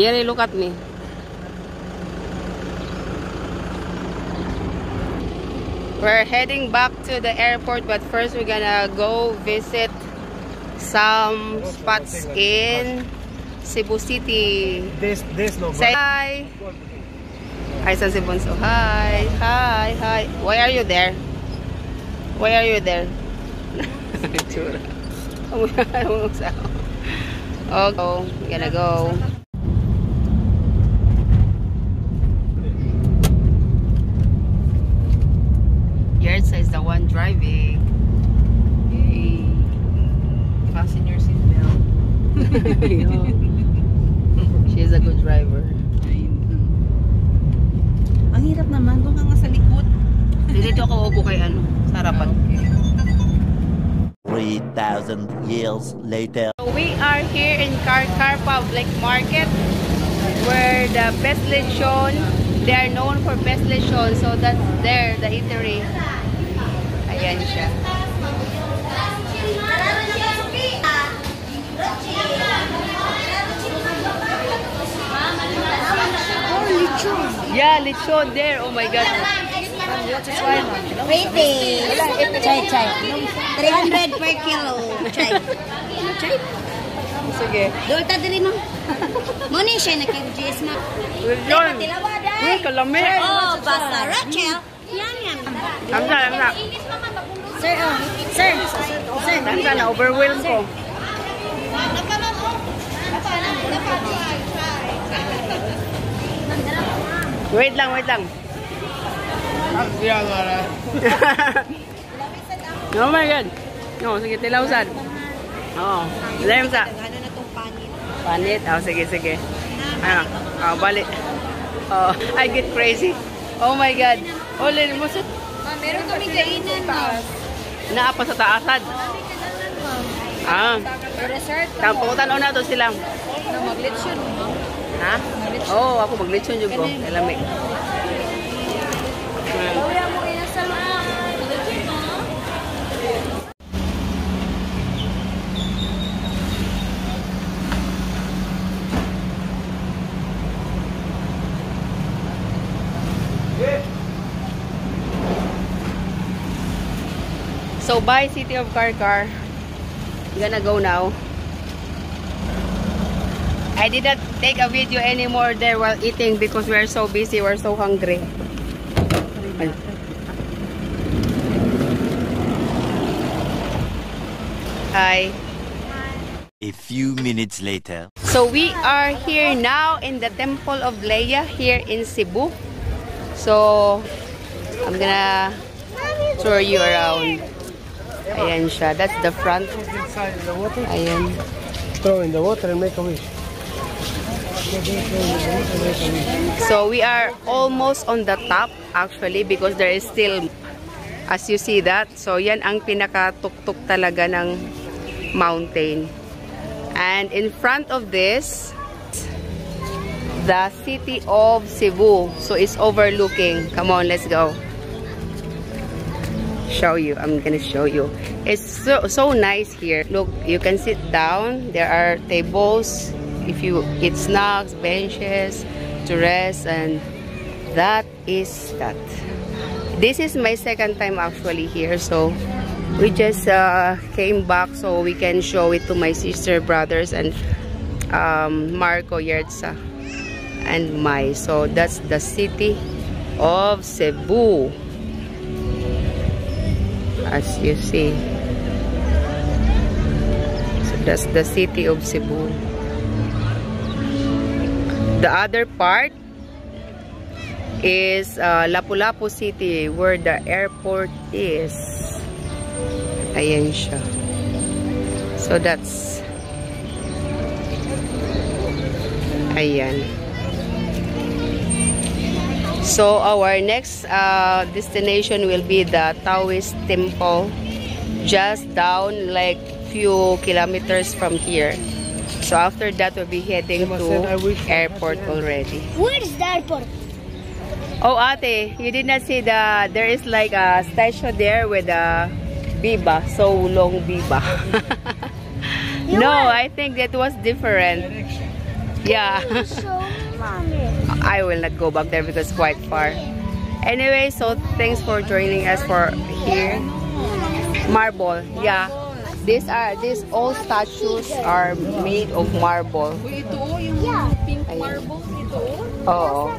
Yeri, look at me. We're heading back to the airport, but first we're gonna go visit some spots in Cebu City. Say hi. Hi, San Sibonso. Hi. Hi. Hi. Why are you there? Why are you there? Okay, we're gonna go. Yertsa is the one driving. Yay. Fasten your seatbelt. She's a good driver. Ang hirap naman. Doon ka nga sa likod. Dito ako upo kay ano, sa harapan. 3,000 years later. So we are here in Karkar Public Market, where the best lechon, they are known for best lechon, so that's there, the eatery. Ayan siya. Yeah, lechon there. Oh my god. Pretty. Chay. 300 per kilo. Chay. Sige. Doon ta diri mo. Muni siya nakig-GS na. Lechon. Uy, kalami. Oh, basta Rachel. Yan. Amsa. Sir, Sir. Amsa na, overwhelm ko. Wait lang. Oh my god. No, sige, tilawsan. Oo. Lem sa. Ano na tong panit? Panit. Oh, sige. Ano? Oh, balik. Oh, I get crazy. Oh my god. Oh, lin mo sa. Meron kami kainan mo. Naapa sa taasan. Ah. Resort ka mo. Tamputan na to sila. Na mag-lechon mo. Ha? Oo, ako mag-lechon yung ko. Alamig. Kuya mo inasal mo. Lechon mo. So, bye City of Karkar. I'm gonna go now. I did not take a video anymore there while eating because we're so busy, we're so hungry. Hi. A few minutes later. So we are here now in the Temple of Leia here in Cebu. So I'm gonna tour you around. Ayan siya. That's the front. Inside the water. Ayan. Throw in the water and make a wish. So we are almost on the top actually because there is still, as you see that, so yan ang pinakatuktok talaga ng mountain. And in front of this, the city of Cebu. So it's overlooking. Come on, let's go. Show you. I'm gonna show you. It's so nice here. Look, you can sit down. There are tables if you eat snacks, benches to rest, and that is that. This is my second time actually here, so we just came back so we can show it to my sister, brothers, and Marco, Yertsa, and Mai. So that's the city of Cebu, as you see. So that's the city of Cebu. The other part is Lapu-Lapu City, where the airport is. Ayan siya. So that's ayan. So our next destination will be the Taoist Temple, just down like few kilometers from here. So after that, we'll be heading to airport already. Where is the airport? Oh, ate, you did not see there is like a statue there with a Biba, so long Biba. No, I think that was different. Yeah. So, mommy. I will not go back there because it's quite far. Anyway, so thanks for joining us for here. Marble, yeah. These all statues are made of marble. Ito, yung pink marble dito. Oo.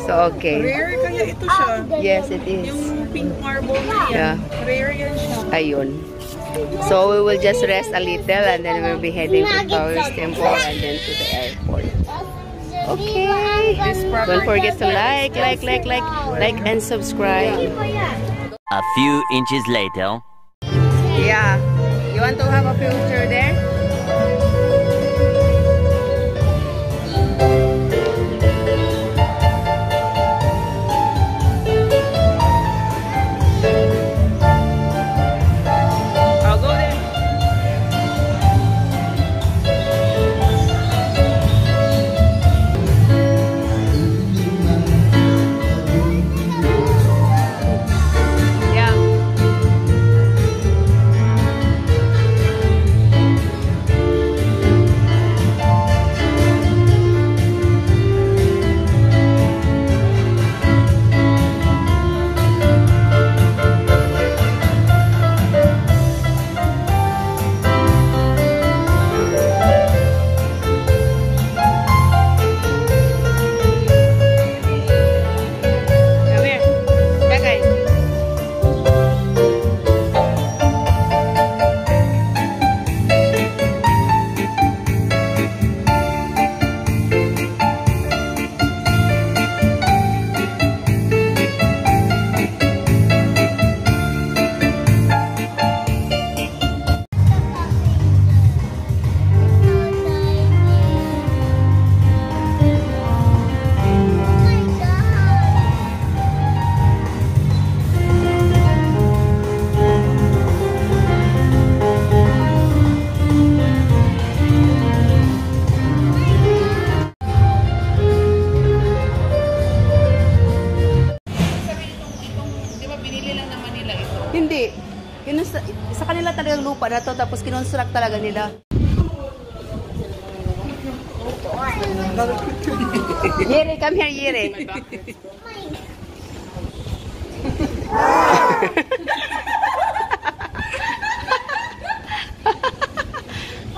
So, okay. Rare kaya ito siya. Yes, it is. Yung pink marble na yan. Yeah. Rare yan siya. Ayun. So, we will just rest a little and then we'll be heading to Taoist Temple and then to the airport. Okay. Don't forget to like and subscribe. A few inches later. Yeah. You want to have a picture there? I'll go there. Yeah. Come here. Tagay. Di ba binili lang naman nila ito? Hindi. Sa kanila talagang lupa na to, tapos kinonstruct talaga nila. Yere, come here, Yere.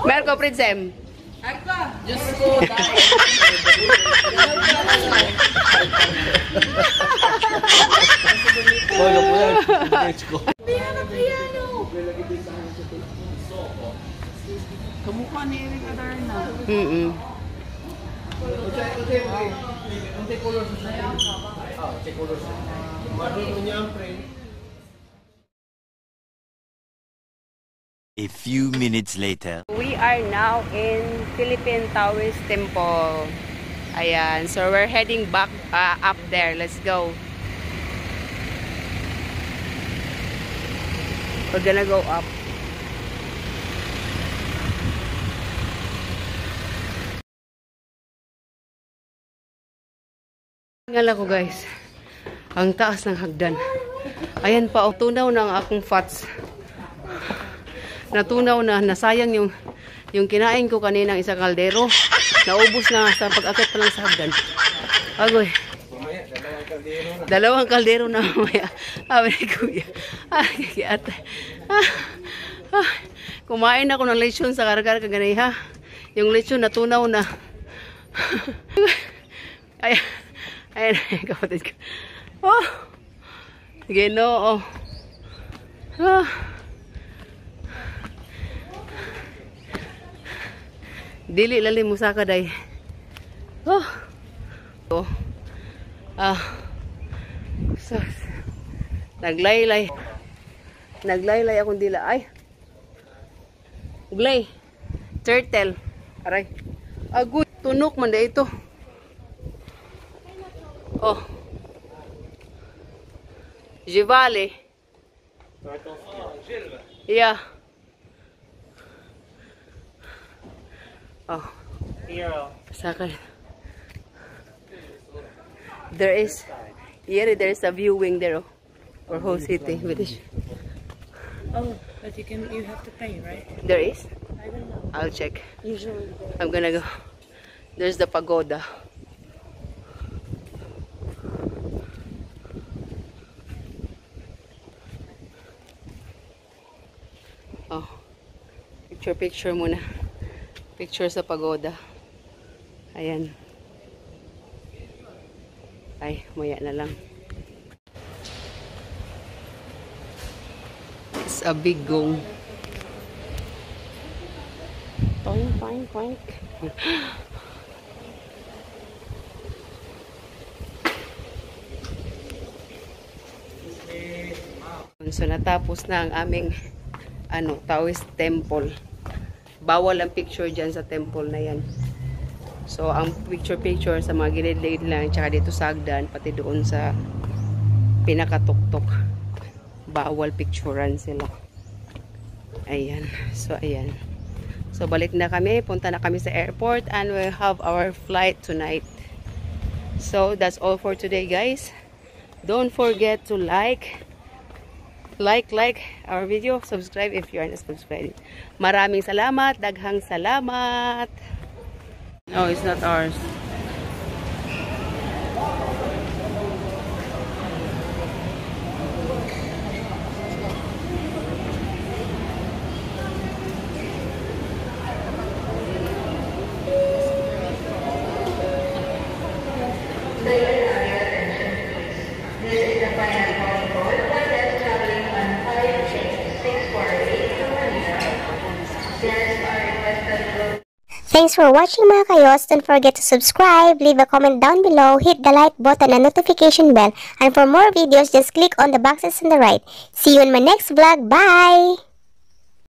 Merko, Prinsem. Agpa! Diyos ko, dahil. Kamukha ni Eric Adarna. A few minutes later. We are now in Philippine Taoist Temple. Ayan. So we're heading back up there. Let's go. We're gonna go up. Ngala ko guys. Ang taas ng hagdan. Ayan pa. Tunaw na ang akong fats. Natunaw na, nasayang yung kinain ko kaninang isang kaldero. Naubos na sa pag-akit pa lang sa hagdan. Agoy. Dalawang kaldero na mamaya. Awe ni kuya. Ate. Kumain ako ng lechon sa kargar kaganay ha. Yung lechon natunaw na. Ayan, kapatid ko. Oh! Ginoo. Dili lalim mo sa kaday. Oh. So, naglaylay. Naglaylay akong dila. Ay. Glay. Turtle. Aray. Agoy. Tunok man da ito. Oh. Jivale. Yeah. Oh. Sakal. There is a viewing there for whole city with this. Oh, but you have to pay, right? There is? I don't know. I'll check. Usually. I'm gonna go. There's the pagoda. Oh, picture muna. Picture sa pagoda. Ayan. Ay, maya na lang. It's a big gong. Toink, toink, toink. So, natapos na ang aming Taoist temple. Bawal ang picture dyan sa temple na yan. So, ang picture sa mga gilid-gilid lang, tsaka dito sa hagdan, pati doon sa pinakatuktok. Bawal picturean sila. Ayan. So, ayan. So, balik na kami. Punta na kami sa airport and we'll have our flight tonight. So, that's all for today, guys. Don't forget to like our video, subscribe if you are not subscribed. Maraming salamat, daghang salamat. No, it's not ours. Thanks for watching mga kayos. Don't forget to subscribe, leave a comment down below, hit the like button and notification bell. And for more videos, just click on the boxes on the right. See you in my next vlog. Bye!